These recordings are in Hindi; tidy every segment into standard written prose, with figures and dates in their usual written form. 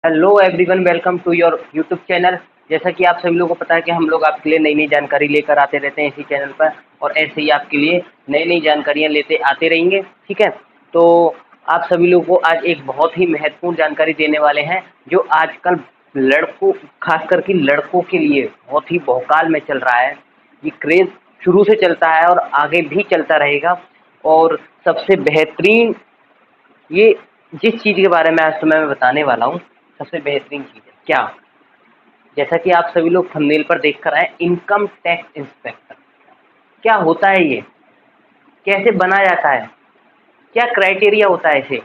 Hello everyone, welcome to your YouTube channel. जैसा कि आप सभी लोगों को पता है कि हम लोग आपके लिए नई नई जानकारी लेकर आते रहते हैं इसी चैनल पर, और ऐसे ही आपके लिए नई नई जानकारियां लेते आते रहेंगे। ठीक है, तो आप सभी लोगों को आज एक बहुत ही महत्वपूर्ण जानकारी देने वाले हैं, जो आजकल लड़कों, खास करके लड़कों के लिए बहुत ही बहुकाल में चल रहा है। ये क्रेज़ शुरू से चलता है और आगे भी चलता रहेगा। और सबसे बेहतरीन ये जिस चीज़ के बारे में आज तुम्हें मैं बताने वाला हूँ, सबसे बेहतरीन चीज़ है क्या? जैसा कि आप सभी लोग थंबनेल पर देख कर आए, इनकम टैक्स इंस्पेक्टर क्या होता है, ये कैसे बना जाता है, क्या क्राइटेरिया होता है इसे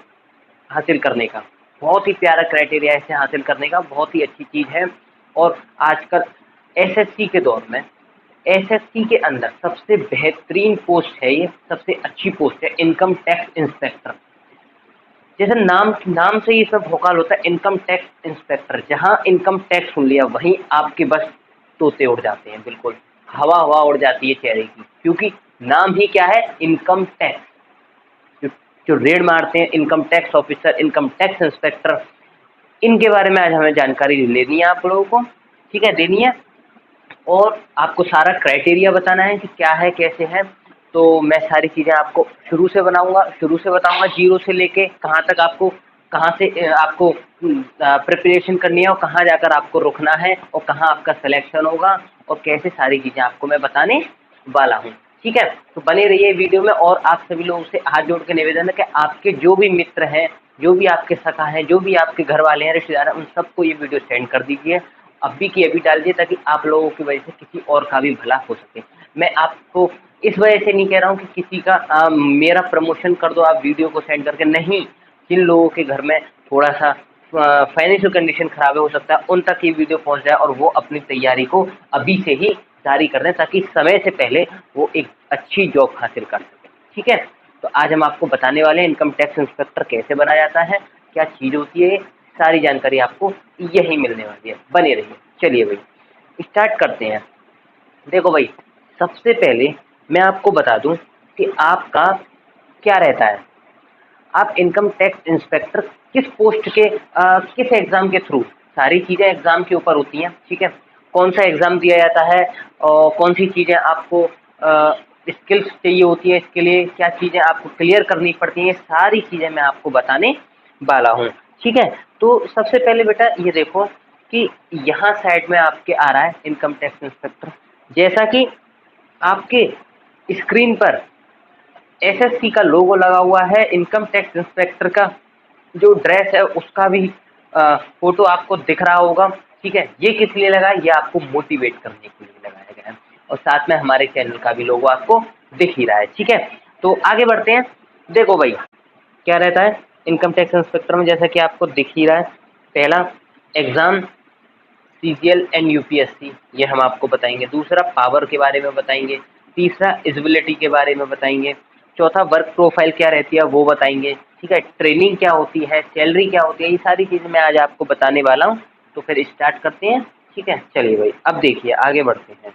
हासिल करने का? बहुत ही प्यारा क्राइटेरिया है इसे हासिल करने का, बहुत ही अच्छी चीज़ है। और आजकल एसएससी के दौर में एसएससी के अंदर सबसे बेहतरीन पोस्ट है, ये सबसे अच्छी पोस्ट है इनकम टैक्स इंस्पेक्टर। जैसे नाम नाम से ये सब भोकाल होता है, इनकम टैक्स इंस्पेक्टर। जहाँ इनकम टैक्स सुन लिया वहीं आपके बस तोते उड़ जाते हैं, बिल्कुल हवा हवा उड़ जाती है चेहरे की, क्योंकि नाम ही क्या है, इनकम टैक्स। जो जो रेड मारते हैं, income tax officer, income tax inspector, इनके बारे में आज हमें जानकारी लेनी है आप लोगों को। ठीक है, देनी है। और आपको सारा क्राइटेरिया बताना है कि क्या है, कैसे है। तो मैं सारी चीज़ें आपको शुरू से बताऊंगा, जीरो से लेके कहाँ तक आपको, कहाँ से आपको प्रिपरेशन करनी है, और कहाँ जाकर आपको रुकना है, और कहाँ आपका सिलेक्शन होगा, और कैसे सारी चीज़ें आपको मैं बताने वाला हूँ। ठीक है, तो बने रहिए वीडियो में। और आप सभी लोगों से हाथ जोड़ के निवेदन है कि आपके जो भी मित्र हैं, जो भी आपके सखा हैं, जो भी आपके घर वाले हैं, रिश्तेदार हैं, उन सबको ये वीडियो सेंड कर दीजिए। अभी की अभी डाल दिए, ताकि आप लोगों की वजह से किसी और का भी भला हो सके। मैं आपको इस वजह से नहीं कह रहा हूँ कि किसी का मेरा प्रमोशन कर दो आप वीडियो को सेंड करके, नहीं। जिन लोगों के घर में थोड़ा सा फाइनेंशियल कंडीशन खराब है, हो सकता है उन तक ये वीडियो पहुंच जाए, और वो अपनी तैयारी को अभी से ही जारी कर दें, ताकि समय से पहले वो एक अच्छी जॉब हासिल कर सके। ठीक है, तो आज हम आपको बताने वाले हैं इनकम टैक्स इंस्पेक्टर कैसे बनाया जाता है, क्या चीज़ होती है, सारी जानकारी आपको यही मिलने वाली है। बने रहिए। चलिए भाई, स्टार्ट करते हैं। देखो भाई, सबसे पहले मैं आपको बता दूं कि आपका क्या रहता है। आप इनकम टैक्स इंस्पेक्टर किस पोस्ट के, किस एग्ज़ाम के थ्रू, सारी चीज़ें एग्ज़ाम के ऊपर होती हैं। ठीक है, कौन सा एग्ज़ाम दिया जाता है, और कौन सी चीज़ें आपको स्किल्स चाहिए होती है, इसके लिए क्या चीज़ें आपको क्लियर करनी पड़ती हैं, सारी चीज़ें मैं आपको बताने वाला हूँ। ठीक है, तो सबसे पहले बेटा ये देखो कि यहाँ साइड में आपके आ रहा है इनकम टैक्स इंस्पेक्टर। जैसा कि आपके स्क्रीन पर एसएससी का लोगो लगा हुआ है, इनकम टैक्स इंस्पेक्टर का जो ड्रेस है उसका भी फोटो आपको दिख रहा होगा। ठीक है, ये किस लिए लगा है, ये आपको मोटिवेट करने के लिए लगाया गया है, और साथ में हमारे चैनल का भी लोगो आपको दिख ही रहा है। ठीक है, तो आगे बढ़ते हैं। देखो भाई, क्या रहता है इनकम टैक्स इंस्पेक्टर में, जैसा कि आपको दिख ही रहा है। पहला, एग्ज़ाम सीजीएल एंड यूपीएससी, ये हम आपको बताएंगे। दूसरा, पावर के बारे में बताएंगे। तीसरा, एलिजिबिलिटी के बारे में बताएंगे। चौथा, वर्क प्रोफाइल क्या रहती है वो बताएंगे। ठीक है, ट्रेनिंग क्या होती है, सैलरी क्या होती है, ये सारी चीज़ें मैं आज आपको बताने वाला हूँ। तो फिर स्टार्ट करते हैं। ठीक है, चलिए भाई, अब देखिए आगे बढ़ते हैं।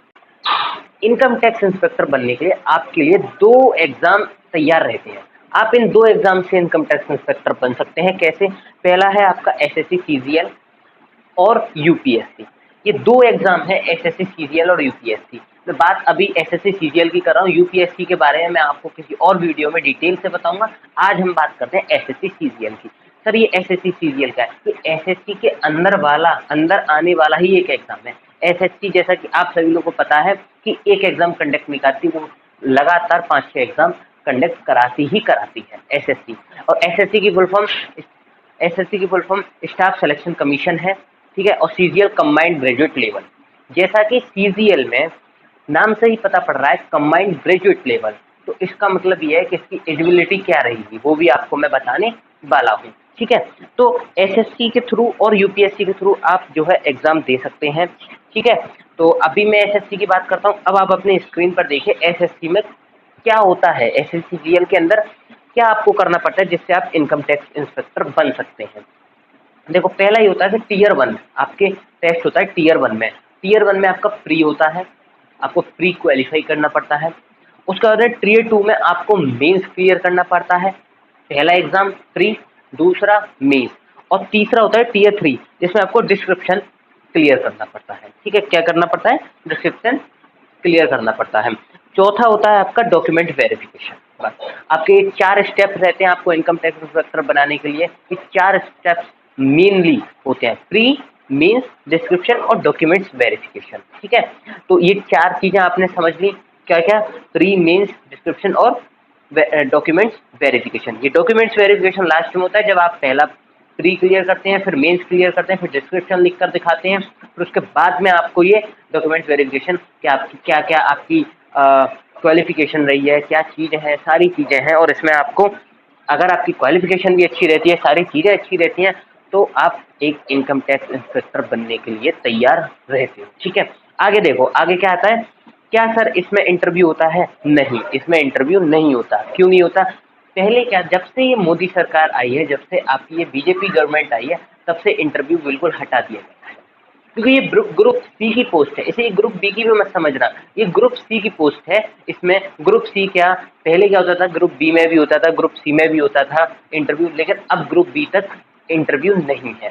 इनकम टैक्स इंस्पेक्टर बनने के लिए आपके लिए दो एग्ज़ाम तैयार रहते हैं। आप इन दो एग्ज़ाम से इनकम टैक्स इंस्पेक्टर बन सकते हैं। कैसे? पहला है आपका एसएससी सीजीएल और यूपीएससी। ये दो एग्जाम है, एसएससी सीजीएल और यूपीएससी। मैं बात अभी एसएससी सीजीएल की कर रहा हूँ, यूपीएससी के बारे में मैं आपको किसी और वीडियो में डिटेल से बताऊंगा। आज हम बात करते हैं एसएससी सीजीएल की। सर, ये एसएससी सीजीएल का है, ये एसएससी के अंदर आने वाला ही एक एग्जाम है। एसएससी, जैसा कि आप सभी लोगों को पता है कि एक एग्जाम कंडक्ट नहीं करती, वो लगातार 5-6 एग्जाम कंडक्ट कराती ही कराती है एसएससी। और एसएससी की full form staff selection commission है। ठीक है, और सीजीएल कंबाइंड ग्रेजुएट लेवल। जैसा कि सीजीएल में नाम से ही पता पड़ रहा है कंबाइंड ग्रेजुएट लेवल, तो इसका मतलब ये है कि इसकी एलिजिबिलिटी क्या रहेगी वो भी आपको मैं बताने वाला हूँ। ठीक है, तो एसएससी के थ्रू और यूपीएससी के थ्रू आप जो है एग्जाम दे सकते हैं। ठीक है, तो अभी मैं एसएससी की बात करता हूँ। अब आप अपने स्क्रीन पर देखिए एसएससी में क्या होता है, एसएससी सीजीएल के अंदर क्या आपको करना पड़ता है जिससे आप इनकम टैक्स इंस्पेक्टर बन सकते हैं। देखो, पहला ही होता है कि टीयर 1 आपके टेस्ट होता है। टीयर 1 में आपका प्री होता है, आपको प्री क्वालिफाई करना पड़ता है। उसके बाद टीयर 2 में आपको मेंस क्लियर करना पड़ता है। पहला एग्जाम प्री, दूसरा मेंस। और तीसरा होता है टीयर 3, जिसमें आपको डिस्क्रिप्शन क्लियर करना पड़ता है। ठीक है, क्या करना पड़ता है? डिस्क्रिप्शन क्लियर करना पड़ता है। चौथा होता है आपका डॉक्यूमेंट वेरिफिकेशन। बस आपके 4 स्टेप्स रहते हैं आपको इनकम टैक्स इंस्पेक्टर बनाने के लिए। ये 4 स्टेप्स मेनली होते हैं, प्री, मीन्स, डिस्क्रिप्शन और डॉक्यूमेंट्स वेरिफिकेशन। ठीक है, तो ये 4 चीजें आपने समझ ली, क्या क्या? प्री, मीन्स, डिस्क्रिप्शन और डॉक्यूमेंट्स वेरिफिकेशन। ये डॉक्यूमेंट्स वेरिफिकेशन लास्ट में होता है, जब आप पहला प्री क्लियर करते हैं, फिर मेंस क्लियर करते हैं, फिर डिस्क्रिप्शन लिख कर दिखाते हैं, फिर उसके बाद में आपको ये डॉक्यूमेंट्स वेरिफिकेशन कि आपकी क्या क्या आपकी क्वालिफिकेशन रही है, क्या चीज़ें हैं, सारी चीज़ें हैं। और इसमें आपको अगर आपकी क्वालिफिकेशन भी अच्छी रहती है, सारी चीज़ें अच्छी रहती हैं, तो आप एक इनकम टैक्स इंस्पेक्टर बनने के लिए तैयार रहते हो। ठीक है, आगे देखो, आगे क्या आता है? क्या सर इसमें इंटरव्यू होता है? नहीं, इसमें इंटरव्यू नहीं होता। क्यों नहीं होता? पहले क्या, जब से ये मोदी सरकार आई है, जब से आपकी ये बीजेपी गवर्नमेंट आई है, तब से इंटरव्यू बिल्कुल हटा दिया गया है। क्योंकि ये ग्रुप सी की पोस्ट है, इसे ग्रुप बी की भी मत समझना, ये ग्रुप सी की पोस्ट है। इसमें ग्रुप सी क्या, पहले क्या होता था, ग्रुप बी में भी होता था, ग्रुप सी में भी होता था इंटरव्यू, लेकिन अब ग्रुप बी तक इंटरव्यू नहीं है।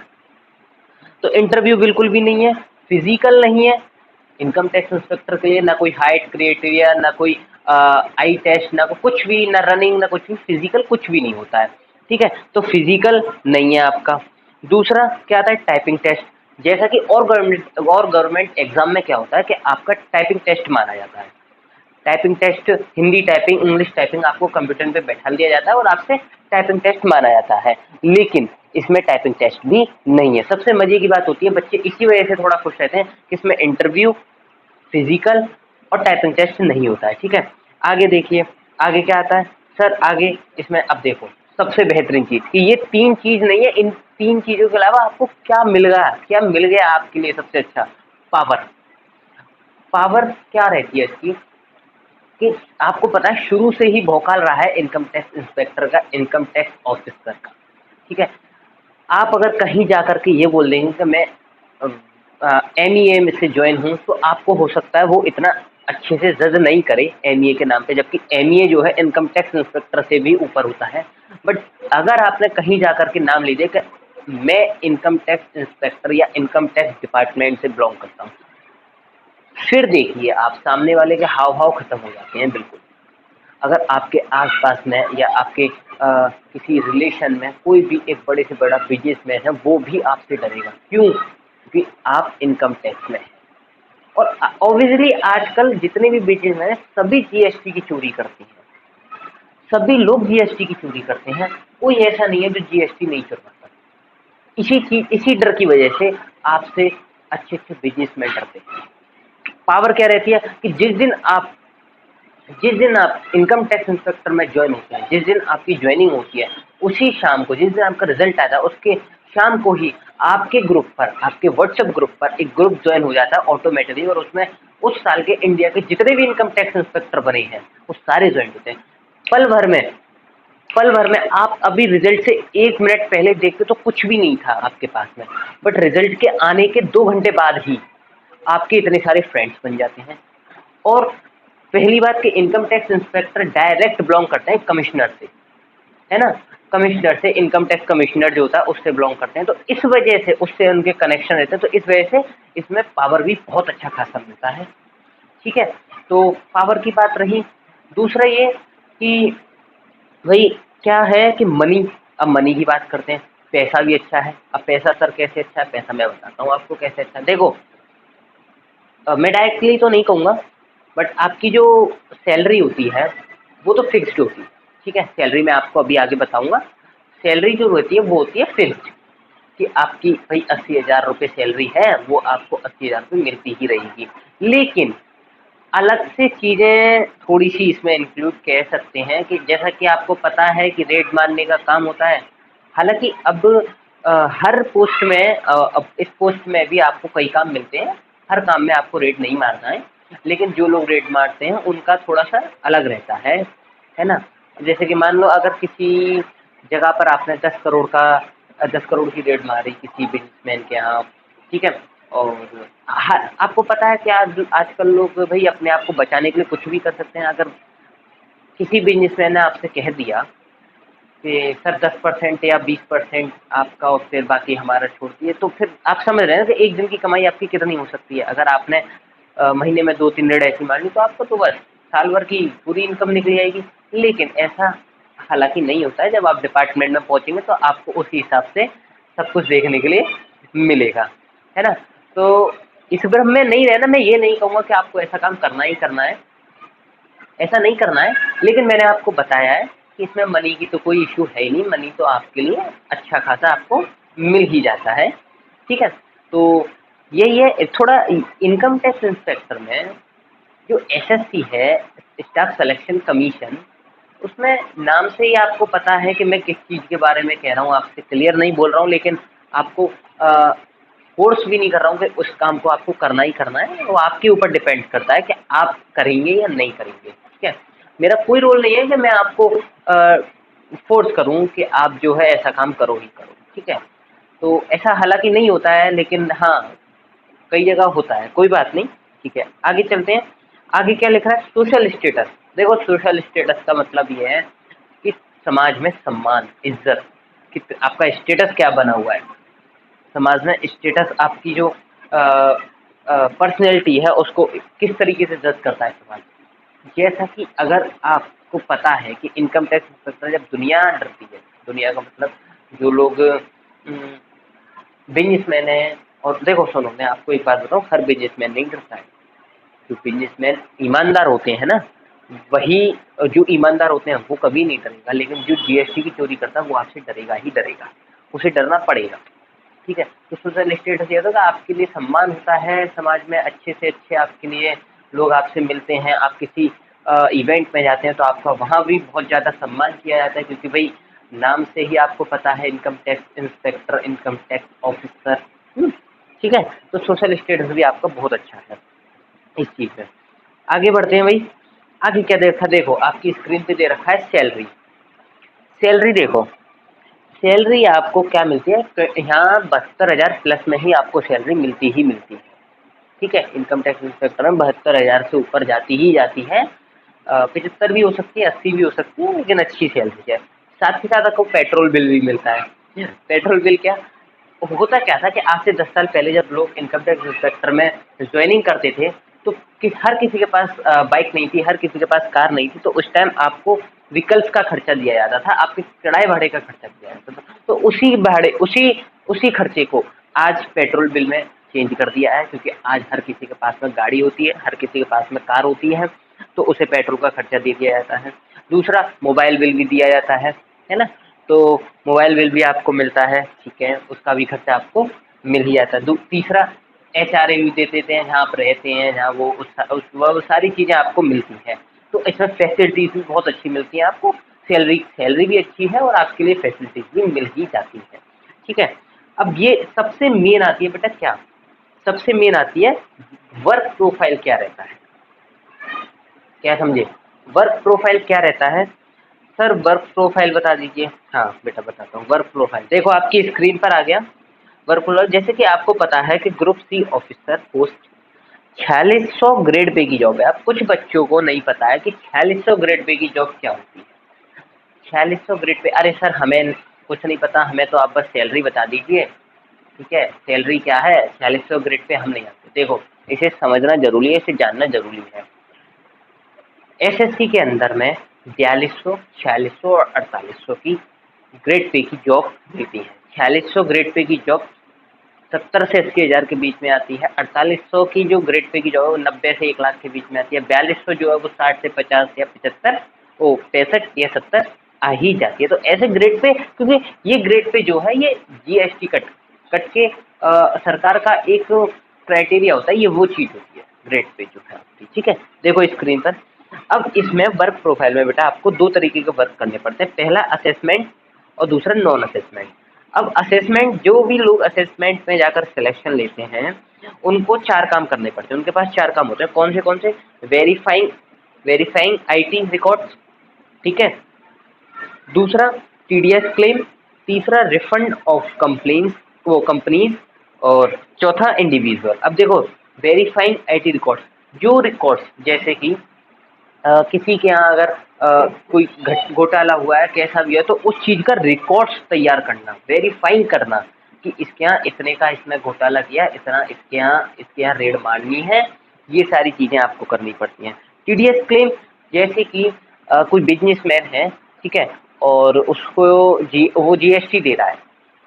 तो इंटरव्यू बिल्कुल भी नहीं है, फिजिकल नहीं है इनकम टैक्स इंस्पेक्टर के लिए, ना कोई हाइट क्राइटेरिया, ना कोई आई टेस्ट, ना कुछ भी, ना रनिंग, ना कुछ भी, फिजिकल कुछ भी नहीं होता है। ठीक है, तो फिजिकल नहीं है आपका। दूसरा क्या आता है? Typing test. जैसा कि और गवर्नमेंट एग्जाम में क्या होता है कि आपका टाइपिंग टेस्ट माना जाता है। Typing test, Hindi typing, English typing आपको कंप्यूटर पे बैठा दिया जाता है और आपसे टाइपिंग टेस्ट माना जाता है। लेकिन इसमें टाइपिंग टेस्ट भी नहीं है। सबसे मजे की बात होती है, बच्चे इसी वजह से थोड़ा खुश रहते हैं कि इसमें इंटरव्यू, फिजिकल और टाइपिंग टेस्ट नहीं होता है। ठीक है, आगे देखिए, आगे क्या आता है सर? आगे इसमें अब देखो, सबसे बेहतरीन चीज कि ये 3 चीज नहीं है, इन 3 चीजों के अलावा आपको क्या मिल गया, क्या मिल गया आपके लिए सबसे अच्छा? पावर। पावर क्या रहती है इसकी कि आपको पता है, शुरू से ही भौकाल रहा है इनकम टैक्स इंस्पेक्टर का, इनकम टैक्स ऑफिसर का। ठीक है, आप अगर कहीं जाकर के ये बोल देंगे कि मैं MEA में से ज्वाइन हूँ, तो आपको हो सकता है वो इतना अच्छे से जज नहीं करे MEA के नाम पे, जबकि MEA जो है इनकम टैक्स इंस्पेक्टर से भी ऊपर होता है। बट अगर आपने कहीं जाकर के नाम ले दिया कि मैं इनकम टैक्स इंस्पेक्टर या इनकम टैक्स डिपार्टमेंट से बिलोंग करता हूँ, फिर देखिए आप सामने वाले के हाव भाव खत्म हो जाते हैं बिल्कुल। अगर आपके आसपास में या आपके किसी रिलेशन में कोई भी एक बड़े से बड़ा बिजनेसमैन है, वो भी आपसे डरेगा। क्यों? क्योंकि आप इनकम टैक्स में हैं। और ऑब्वियसली आजकल जितने भी बिजनेसमैन हैं, सभी GST की चोरी करते हैं। सभी लोग GST की चोरी करते हैं, कोई ऐसा नहीं है जो GST नहीं चुराता। इसी डर की वजह से आपसे अच्छे अच्छे बिजनेसमैन डरते हैं। पावर क्या रहती है कि जिस दिन आप इनकम टैक्स इंस्पेक्टर में ज्वाइन होते हैं, जिस दिन आपकी ज्वाइनिंग होती है, उसी शाम को, जिस दिन आपका रिजल्ट आता है, उसके शाम को ही आपके ग्रुप पर, आपके व्हाट्सएप ग्रुप पर एक ग्रुप ज्वाइन हो जाता है ऑटोमेटिकली, और उसमें उस साल के इंडिया के जितने भी इनकम टैक्स इंस्पेक्टर बने हैं वो सारे ज्वाइन होते हैं। पल भर में आप अभी रिजल्ट से 1 मिनट पहले देखते तो कुछ भी नहीं था आपके पास में, बट रिजल्ट के आने के 2 घंटे बाद ही आपके इतने सारे फ्रेंड्स बन जाते हैं। और पहली बात कि income tax inspector direct belong करते हैं कमिश्नर से, है ना? कमिश्नर से, इनकम टैक्स कमिश्नर जो होता है उससे बिलोंग करते हैं, तो इस वजह से उससे उनके कनेक्शन रहते हैं, तो इस वजह से इसमें पावर भी बहुत अच्छा खासा मिलता है। ठीक है, तो पावर की बात रही। दूसरा ये कि भाई क्या है कि मनी, अब मनी की बात करते हैं। पैसा भी अच्छा है। अब पैसा सर कैसे अच्छा है? पैसा मैं बताता हूँ आपको कैसे अच्छा है। देखो, मैं डायरेक्टली तो नहीं कहूँगा, बट आपकी जो सैलरी होती है वो तो फिक्स्ड होती है। ठीक है, सैलरी मैं आपको अभी आगे बताऊंगा। सैलरी जो होती है वो होती है फिक्स्ड, कि आपकी भाई 80,000 रुपये सैलरी है, वो आपको 80,000 रुपये मिलती ही रहेगी। लेकिन अलग से चीज़ें थोड़ी सी इसमें इंक्लूड कह सकते हैं कि जैसा कि आपको पता है कि रेट मारने का काम होता है। हालांकि अब हर पोस्ट में अब इस पोस्ट में भी आपको कई काम मिलते हैं, हर काम में आपको रेट नहीं मारना है, लेकिन जो लोग रेट मारते हैं उनका थोड़ा सा अलग रहता है ना? जैसे कि मान लो अगर किसी जगह पर आपने 10 करोड़ की रेट मारी किसी बिजनेसमैन के यहाँ, ठीक है, और आपको पता है कि आजकल लोग भाई अपने आप को बचाने के लिए कुछ भी कर सकते हैं। अगर किसी बिजनेसमैन ने आपसे कह दिया कि सर 10% या 20% आपका और फिर बाकी हमारा छोड़ दिए, तो फिर आप समझ रहे हैं कि एक दिन की कमाई आपकी कितनी हो सकती है। अगर आपने महीने में 2-3 रेड ऐसी मार ली तो आपको तो बस साल भर की पूरी इनकम निकल जाएगी। लेकिन ऐसा हालांकि नहीं होता है। जब आप डिपार्टमेंट में पहुंचेंगे तो आपको उसी हिसाब से सब कुछ देखने के लिए मिलेगा, है ना। तो इस भ्रम में नहीं रहना। मैं ये नहीं कहूँगा कि आपको ऐसा काम करना ही करना है, ऐसा नहीं करना है। लेकिन मैंने आपको बताया है कि इसमें मनी की तो कोई इशू है ही नहीं। मनी तो आपके लिए अच्छा खासा आपको मिल ही जाता है, ठीक है। तो यही है। थोड़ा इनकम टैक्स इंस्पेक्टर में जो एसएससी है, स्टाफ सिलेक्शन कमीशन, उसमें नाम से ही आपको पता है कि मैं किस चीज़ के बारे में कह रहा हूँ। आपसे क्लियर नहीं बोल रहा हूँ, लेकिन आपको फोर्स भी नहीं कर रहा हूँ कि उस काम को आपको करना ही करना है। वो आपके ऊपर डिपेंड करता है कि आप करेंगे या नहीं करेंगे, ठीक है। मेरा कोई रोल नहीं है कि मैं आपको फोर्स करूँ कि आप जो है ऐसा काम करो ही करो, ठीक है। तो ऐसा हालांकि नहीं होता है, लेकिन हाँ कई जगह होता है। कोई बात नहीं, ठीक है। आगे चलते हैं। आगे क्या लिख रहा है? Social status. देखो सोशल स्टेटस का मतलब ये है कि समाज में सम्मान, इज्जत, कि आपका स्टेटस क्या बना हुआ है समाज में। स्टेटस आपकी जो पर्सनैलिटी है उसको किस तरीके से जज करता है समाज। जैसा कि अगर आपको पता है कि इनकम टैक्स इंस्पेक्टर जब दुनिया डरती है, दुनिया का मतलब जो लोग बिजनेसमैन है, और देखो सुनो मैं आपको एक बात बताऊँ, हर बिजनेसमैन नहीं डरता है। जो बिजनेसमैन ईमानदार होते हैं ना, वही जो ईमानदार होते हैं वो कभी नहीं डरेगा। लेकिन जो जीएसटी की चोरी करता है वो आपसे डरेगा ही डरेगा, उसे डरना पड़ेगा, ठीक है। तो सोशल स्टेटस ये होगा आपके लिए सम्मान होता है समाज में, अच्छे से अच्छे आपके लिए लोग आपसे मिलते हैं। आप किसी इवेंट में जाते हैं तो आपका वहाँ भी बहुत ज़्यादा सम्मान किया जाता है, क्योंकि भाई नाम से ही आपको पता है income tax inspector, income tax officer, ठीक है। तो सोशल स्टेटस भी आपका बहुत अच्छा है इस चीज़ में। आगे बढ़ते हैं भाई। आगे क्या देखा? देखो आपकी स्क्रीन पे दे रखा है सैलरी। सैलरी देखो, सैलरी आपको क्या मिलती है? यहाँ 72,000 प्लस में ही आपको सैलरी मिलती ही मिलती है, ठीक है। इनकम टैक्स इंस्पेक्टर में 72,000 से ऊपर जाती ही जाती है। 75 भी हो सकती है, 80 भी हो सकती है, लेकिन अच्छी सैलरी है। साथ ही साथ आपको पेट्रोल बिल भी मिलता है। पेट्रोल बिल क्या होता, क्या था कि आज से 10 साल पहले जब लोग इनकम टैक्स इंस्पेक्टर में ज्वाइनिंग करते थे तो हर किसी के पास बाइक नहीं थी, हर किसी के पास कार नहीं थी। तो उस टाइम आपको व्हीकल्स का खर्चा दिया जाता था, आपके किराए भाड़े का खर्चा दिया जाता था। तो उसी भाड़े उसी खर्चे को आज पेट्रोल बिल में चेंज कर दिया है, क्योंकि आज हर किसी के पास में गाड़ी होती है, हर किसी के पास में कार होती है, तो उसे पेट्रोल का खर्चा दे दिया जाता है। दूसरा मोबाइल बिल भी दिया जाता है ना। तो मोबाइल बिल भी आपको मिलता है, ठीक है, उसका भी खर्चा आपको मिल ही जाता है। तीसरा एचआरए भी दे देते हैं, जहाँ आप रहते हैं, जहाँ वो सारी चीज़ें आपको मिलती हैं। तो इसमें फैसिलिटीज़ भी बहुत अच्छी मिलती हैं आपको। सैलरी भी अच्छी है और आपके लिए फैसिलिटीज़ भी मिल ही जाती है, ठीक है। अब ये सबसे मेन आती है बेटा, क्या सबसे मेन आती है? वर्क प्रोफाइल क्या रहता है, क्या समझे? वर्क प्रोफाइल क्या रहता है? सर वर्क प्रोफाइल बता दीजिए। हाँ बेटा बताता हूँ। वर्क प्रोफाइल देखो आपकी स्क्रीन पर आ गया। वर्क प्रोफाइल जैसे कि आपको पता है कि group C officer post 4600 grade pay की जॉब है। अब कुछ बच्चों को नहीं पता है कि 4600 ग्रेड पे की जॉब क्या होती है। 4600 ग्रेड पे, अरे सर हमें कुछ नहीं पता, हमें तो आप बस सैलरी बता दीजिए, ठीक है। सैलरी क्या है 4600 ग्रेड पे, हम नहीं आते। देखो इसे समझना जरूरी है, इसे जानना जरूरी है। एसएससी के अंदर में 4200, 4600 और 4800 की ग्रेड पे की जॉब मिलती है। 4600 ग्रेड पे की जॉब 70 से 80,000 के बीच में आती है। 4800 की जो ग्रेड पे की जॉब है वो 90 से 1 लाख के बीच में आती है। 4200 जो है वो 60 से 50 या 75, ओ 65 या 70 आ ही जाती है। तो ऐसे ग्रेड पे, क्योंकि ये ग्रेड पे जो है ये जीएसटी कट के सरकार का एक क्राइटेरिया होता है, ये वो चीज़ होती है ग्रेड पे जो है आपकी, ठीक है। देखो स्क्रीन पर। अब इसमें वर्क प्रोफाइल में बेटा आपको 2 तरीके के वर्क करने पड़ते हैं। पहला असेसमेंट और दूसरा नॉन असेसमेंट। अब असेसमेंट, जो भी लोग असेसमेंट में जाकर सिलेक्शन लेते हैं उनको 4 काम करने पड़ते हैं। उनके पास 4 काम होते हैं। कौन से? वेरीफाइंग आईटी रिकॉर्ड्स, ठीक है। दूसरा टीडीएस क्लेम। तीसरा रिफंड ऑफ कंप्लेंट्स, वो कंपनीज। और चौथा इंडिविजुअल। अब देखो वेरीफाइंग आईटी रिकॉर्ड्स, जो रिकॉर्ड्स जैसे कि किसी के यहाँ अगर कोई घोटाला हुआ है, कैसा भी है, तो उस चीज़ का रिकॉर्ड्स तैयार करना, वेरीफाई करना कि इसके यहाँ इतने का इसने घोटाला किया, इतना इसके यहाँ रेड मारनी है, ये सारी चीज़ें आपको करनी पड़ती हैं। टीडीएस क्लेम, जैसे कि कोई बिजनेसमैन है, ठीक है, और उसको वो जीएसटी दे रहा है,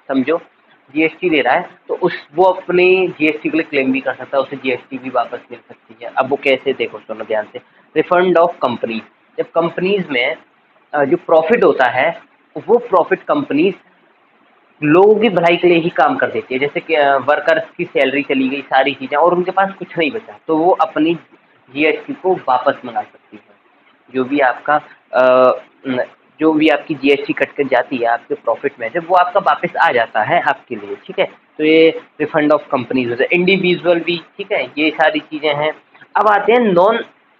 समझो जीएसटी दे रहा है, तो वो अपने जीएसटी के लिए क्लेम भी कर सकता है, उसे जीएसटी भी वापस मिल सकती है। अब वो कैसे, देखो सुनो ध्यान से। रिफंड ऑफ कंपनी, जब कंपनीज में जो प्रॉफिट होता है, वो प्रॉफिट कंपनीज लोगों की भलाई के लिए ही काम कर देती है। जैसे कि वर्कर्स की सैलरी चली गई, सारी चीज़ें, और उनके पास कुछ नहीं बचा, तो वो अपनी जीएसटी को वापस मंगा सकती है। जो भी आपका जो भी आपकी जीएसटी कट कर जाती है आपके प्रॉफिट में से, वो आपका वापस आ जाता है आपके लिए, ठीक है। तो ये रिफंड ऑफ कंपनीज होता है। इंडिविजुअल भी, ठीक है, ये सारी चीज़ें हैं। अब आते हैं नॉन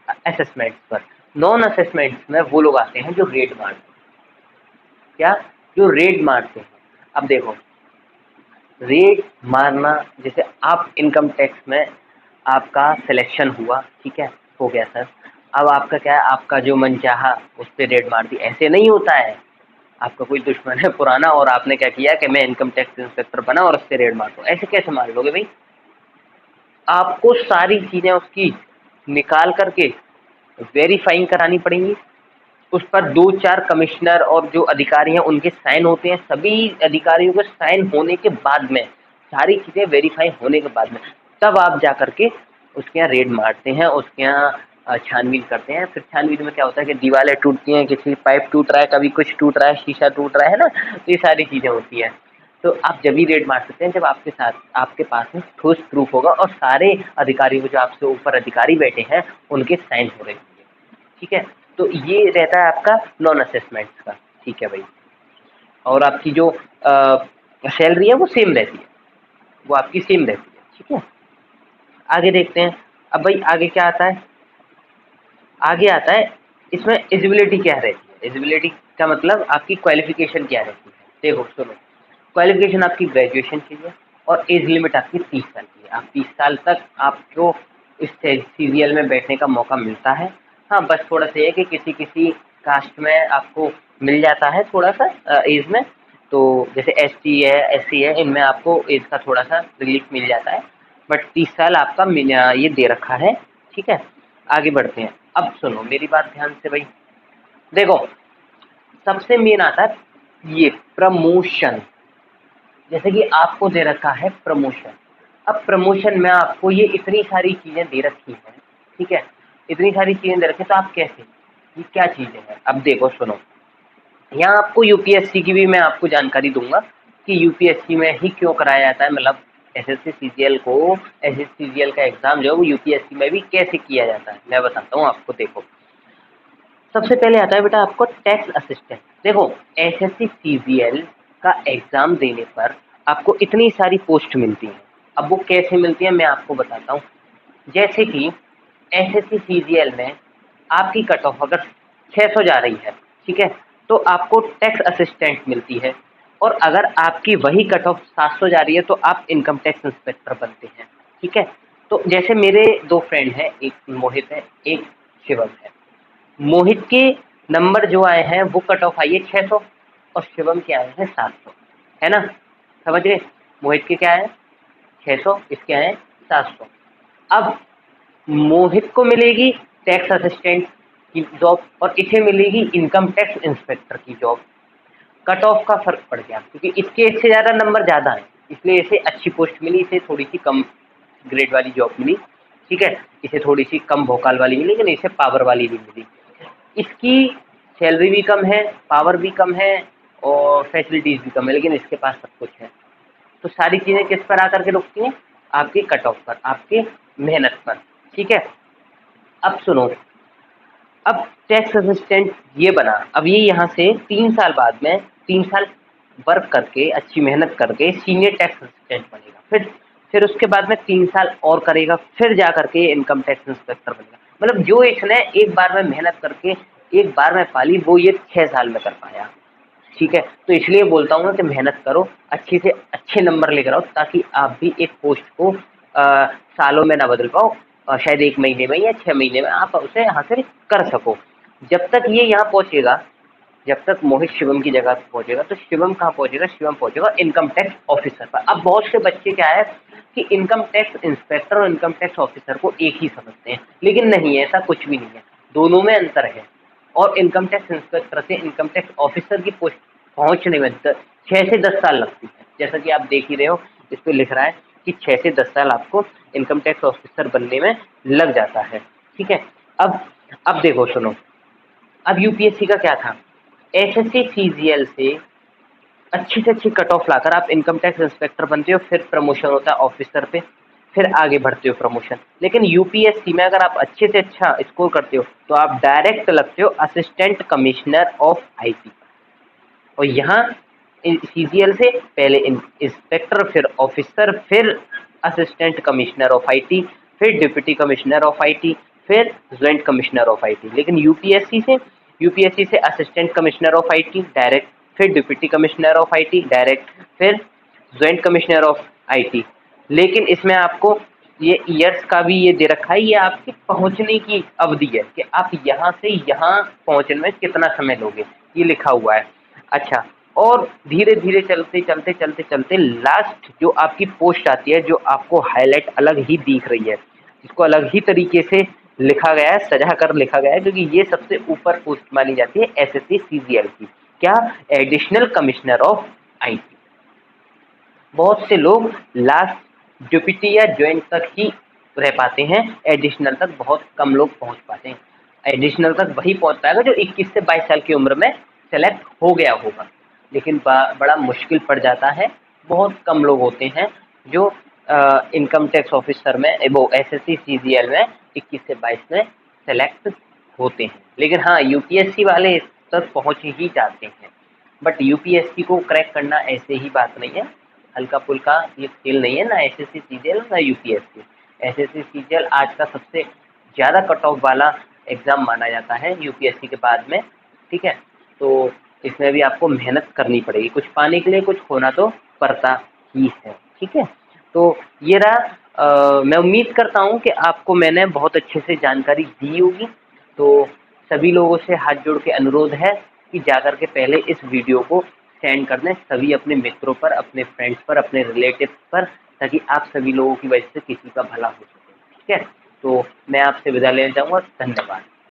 असेसमेंट्स पर। नॉन असेसमेंट्स में वो लोग आते हैं जो रेड मारते हैं। क्या? जो रेड मारते हैं। अब देखो, रेड मारना, जैसे आप इनकम टैक्स में आपका सिलेक्शन हुआ, ठीक है, हो गया सर, अब आपका क्या है, आपका जो मन चाहा उस पर रेड मार दी, ऐसे नहीं होता है। आपका कोई दुश्मन है पुराना और आपने क्या किया कि मैं इनकम टैक्स इंस्पेक्टर बना और उससे रेड मार दूँ, ऐसे कैसे मार लोगे भाई? आपको सारी चीज़ें उसकी निकाल करके वेरीफाइंग करानी पड़ेंगी। उस पर 2-4 कमिश्नर और जो अधिकारी हैं उनके साइन होते हैं। सभी अधिकारियों के साइन होने के बाद में, सारी चीज़ें वेरीफाई होने के बाद में, तब आप जा कर के उसके यहाँ रेड मारते हैं, उसके यहाँ छानबीन करते हैं। फिर छानबीन में क्या होता है कि दीवारें टूटती हैं, किसी पाइप टूट रहा है, कभी कुछ टूट रहा है, शीशा टूट रहा है ना, तो ये सारी चीज़ें होती हैं। तो आप जब भी रेड मार सकते हैं जब आपके पास में ठोस प्रूफ होगा और सारे अधिकारियों, जो आपसे ऊपर अधिकारी बैठे हैं, उनके साइन हो रहे होंगे, ठीक है। तो ये रहता है आपका नॉन असेसमेंट्स का, ठीक है भाई। और आपकी जो सैलरी है वो सेम रहती है, वो आपकी सेम रहती है, ठीक है। आगे देखते हैं। अब भाई आगे क्या आता है? आगे आता है इसमें एलिजिबिलिटी क्या रहती है। एलिजिबिलिटी का मतलब आपकी क्वालिफिकेशन क्या रहती है। देखो सुनो, क्वालिफिकेशन आपकी ग्रेजुएशन चाहिए और एज लिमिट आपकी 30 साल की है। आप 30 साल तक आपको इस सीरियल में बैठने का मौका मिलता है। हाँ, बस थोड़ा सा ये है कि किसी किसी कास्ट में आपको मिल जाता है थोड़ा सा एज में, तो जैसे एसटी है, एससी है, इनमें आपको एज का थोड़ा सा रिलीफ मिल जाता है, बट 30 साल आपका ये दे रखा है, ठीक है। आगे बढ़ते हैं। अब सुनो मेरी बात ध्यान से भाई। देखो, सबसे मेन आता है ये प्रमोशन। जैसे कि आपको दे रखा है प्रमोशन। अब प्रमोशन में आपको ये इतनी सारी चीज़ें दे रखी हैं, ठीक है, इतनी सारी चीज़ें दे रखी हैं, तो आप कैसे, ये क्या चीज़ें हैं? अब देखो सुनो, यहाँ आपको यूपीएससी की भी मैं आपको जानकारी दूंगा कि यूपीएससी में ही क्यों कराया जाता है, मतलब एसएससी सीजीएल को, एसएससी सीजीएल का एग्ज़ाम जो है वो यूपीएससी में भी कैसे किया जाता है, मैं बताता हूँ आपको। देखो, सबसे पहले आता है बेटा आपको टैक्स असिस्टेंट। देखो, एसएससी सीजीएल का एग्ज़ाम देने पर आपको इतनी सारी पोस्ट मिलती हैं। अब वो कैसे मिलती हैं मैं आपको बताता हूँ। जैसे कि एसएससी सीजीएल में आपकी कट ऑफ अगर 600 जा रही है, ठीक है, तो आपको टैक्स असिस्टेंट मिलती है। और अगर आपकी वही कट ऑफ 700 जा रही है तो आप इनकम टैक्स इंस्पेक्टर बनते हैं, ठीक है। तो जैसे मेरे 2 फ्रेंड हैं, एक मोहित है, एक शिवम है। मोहित के नंबर जो आए हैं वो कट ऑफ आई है 600 और शिवम के आए हैं 700, है ना, समझ गए। मोहित के क्या है 600, इसके आए 700। अब मोहित को मिलेगी टैक्स असिस्टेंट की जॉब और इसे मिलेगी इनकम टैक्स इंस्पेक्टर की जॉब। कट ऑफ का फर्क पड़ गया क्योंकि इसके इससे ज़्यादा नंबर ज़्यादा है, इसलिए इसे अच्छी पोस्ट मिली, इसे थोड़ी सी कम ग्रेड वाली जॉब मिली, ठीक है। इसे थोड़ी सी कम भोकाल वाली मिली, लेकिन इसे पावर वाली भी मिली। इसकी सैलरी भी कम है, पावर भी कम है और फैसिलिटीज़ भी कम है, लेकिन इसके पास सब कुछ है। तो सारी चीज़ें किस पर आकर के रुकती हैं? आपके कट ऑफ पर, आपके मेहनत पर, ठीक है। अब सुनो, अब टैक्स असिस्टेंट ये बना, अब ये यहाँ से 3 साल बाद में 3 साल वर्क करके अच्छी मेहनत करके सीनियर टैक्स असिस्टेंट बनेगा। फिर उसके बाद में 3 साल और करेगा, फिर जा करके इनकम टैक्स इंस्पेक्टर बनेगा। मतलब जो इसने एक बार में मेहनत करके एक बार में पाली वो ये 6 साल में कर पाया, ठीक है। तो इसलिए बोलता हूँ ना कि मेहनत करो, अच्छे से अच्छे नंबर लेकर आओ, ताकि आप भी एक पोस्ट को सालों में ना बदल पाओ, शायद 1 महीने में या 6 महीने में आप उसे हासिल कर सको। जब तक ये यहाँ पहुँचेगा, जब तक मोहित शिवम की जगह पे पहुँचेगा, तो शिवम कहाँ पहुँचेगा, शिवम पहुँचेगा इनकम टैक्स ऑफिसर पर। अब बहुत से बच्चे क्या है कि इनकम टैक्स इंस्पेक्टर और इनकम टैक्स ऑफिसर को एक ही समझते हैं, लेकिन नहीं, ऐसा कुछ भी नहीं है, दोनों में अंतर है। और इनकम टैक्स इंस्पेक्टर से इनकम टैक्स ऑफिसर की पोस्ट पहुँचने में 6 से 10 साल लगती है। जैसा कि आप देख ही रहे हो, इस पे लिख रहा है कि 6 से 10 साल आपको इनकम टैक्स ऑफिसर बनने में लग जाता है, ठीक है। अब देखो, सुनो, अब यूपीएससी का क्या था, एसएससी सीजीएल से अच्छी से अच्छी कट ऑफ लाकर आप इनकम टैक्स इंस्पेक्टर बनते हो, फिर प्रमोशन होता है ऑफिसर पे, फिर आगे बढ़ते हो प्रमोशन। लेकिन यूपीएससी में अगर आप अच्छे से अच्छा स्कोर करते हो तो आप डायरेक्ट लगते हो असिस्टेंट कमिश्नर ऑफ आईटी। और यहाँ सीजीएल से पहले इंस्पेक्टर, फिर ऑफिसर, फिर असिस्टेंट कमिश्नर ऑफ आईटी, फिर डिप्टी कमिश्नर ऑफ आईटी, फिर ज्वाइंट कमिश्नर ऑफ आईटी। लेकिन यूपीएससी से assistant commissioner of IT direct, फिर deputy commissioner of IT direct, फिर ज्वाइंट कमिश्नर ऑफ आईटी। लेकिन इसमें आपको ये ईयर्स का भी ये दे रखा है, ये आपकी पहुंचने की अवधि है कि आप यहाँ से यहाँ पहुंचने में कितना समय लोगे, ये लिखा हुआ है। अच्छा, और धीरे धीरे चलते लास्ट जो आपकी पोस्ट आती है, जो आपको हाईलाइट अलग ही दिख रही है, इसको अलग ही तरीके से लिखा गया है, सजा कर लिखा गया है, क्योंकि ये सबसे ऊपर पोस्ट मानी जाती है एसएससी सीजीएल की। क्या? Additional commissioner of IT. बहुत से लोग लास्ट डिप्टी या ज्वाइंट तक ही रह पाते हैं, एडिशनल तक बहुत कम लोग पहुंच पाते हैं। एडिशनल तक वही पहुंच पाएगा जो 21 से 22 साल की उम्र में सेलेक्ट हो गया होगा, लेकिन बड़ा मुश्किल पड़ जाता है। बहुत कम लोग होते हैं जो इनकम टैक्स ऑफिसर में, वो एसएससी सीजीएल में 21 से 22 में सेलेक्ट होते हैं। लेकिन हाँ, यूपीएससी वाले इस तक पहुँच ही जाते हैं। बट यूपीएससी को क्रैक करना ऐसे ही बात नहीं है, हल्का फुल्का ये खेल नहीं है, ना एसएससी सीजीएल ना यूपीएससी। एसएससी सीजीएल आज का सबसे ज़्यादा कट ऑफ वाला एग्ज़ाम माना जाता है यूपीएससी के बाद में, ठीक है। तो इसमें भी आपको मेहनत करनी पड़ेगी, कुछ पाने के लिए कुछ खोना तो पड़ता ही है, ठीक है। तो ये रहा, मैं उम्मीद करता हूँ कि आपको मैंने बहुत अच्छे से जानकारी दी होगी। तो सभी लोगों से हाथ जोड़ के अनुरोध है कि जाकर के पहले इस वीडियो को सेंड कर दें सभी अपने मित्रों पर, अपने फ्रेंड्स पर, अपने रिलेटिव्स पर, ताकि आप सभी लोगों की वजह से किसी का भला हो सके, ठीक है। तो मैं आपसे विदा लेना चाहूँगा। धन्यवाद।